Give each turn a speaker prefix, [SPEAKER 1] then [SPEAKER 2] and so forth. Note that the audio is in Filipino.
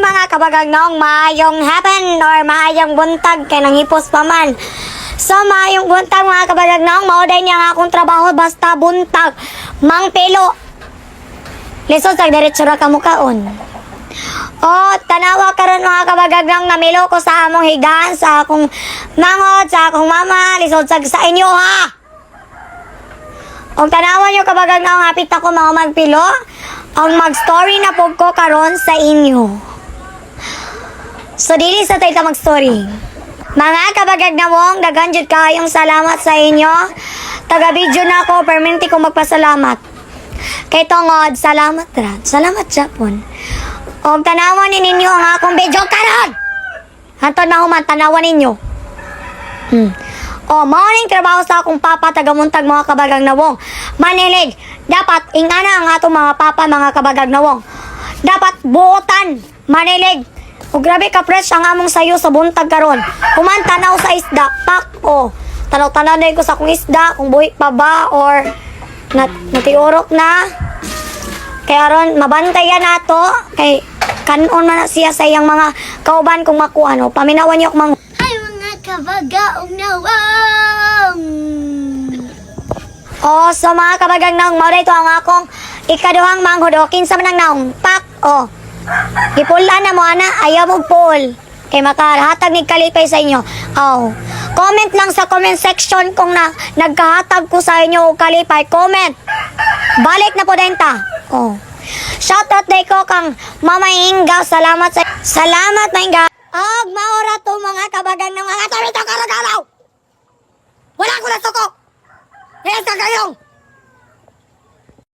[SPEAKER 1] mga kabagagnong, maayong hapon or maayong buntag kay nang hipos pa man. So maayong buntag mga kabagagnong, mauday niya nga akong trabaho basta buntag. Mang pilo. Lisod sa diretso ra kamukaon. Tanawa karon mga kabagagnong, namilo ko sa among higaan, sa akong mangod, sa akong mama, lisod sa inyo ha. Og tanawa nyo kabagagnong, hapit ako mga magpilo. Ang mag-story na po ko karon sa inyo. So, dili sa tayo mag-story. Mga kabagagnawong, dagan jud kayong salamat sa inyo. Taga-video na ako, perminti ko magpasalamat. Kay Tongod, salamat ra. Salamat Japon. Og tanawan ninyo ang akong video karon. Hantod na human, tanawan ninyo. Morning trabaho sa akong papa, tagamuntag mga kabagagnawong. Manilig, dapat ingana ang atong mga papa, mga kabagagnawong. Dapat buotan, manilig. O grabe ka fresh ang among sayo sa buntag karon. Human tanaw sa isda, pak, tanaw-tanaw na ko sa akong isda, kung buhi pa ba, or natiurok na. Kaya ron, mabantayan nato, kay kanon man na siya sa iyang mga kauban kung makuha, no? Paminawan niyo akong kabagaong nawang. So mga kabagagnong, mauday ito ang akong ikaduhang manghudokin sa manang naong. Pak, gipula na mo ana, ayaw mo pool. Kay makahatag ni kalipay sa inyo. Comment lang sa comment section kung nagkahatag ko sa inyo o kalipay. Comment. Balik na po denta. Shoutout day ko kang Mama Inga. Salamat Mainga. Maura to mga kabagan ng mga tarito karagalaw. Wala ko na suko. Yes, kagayong.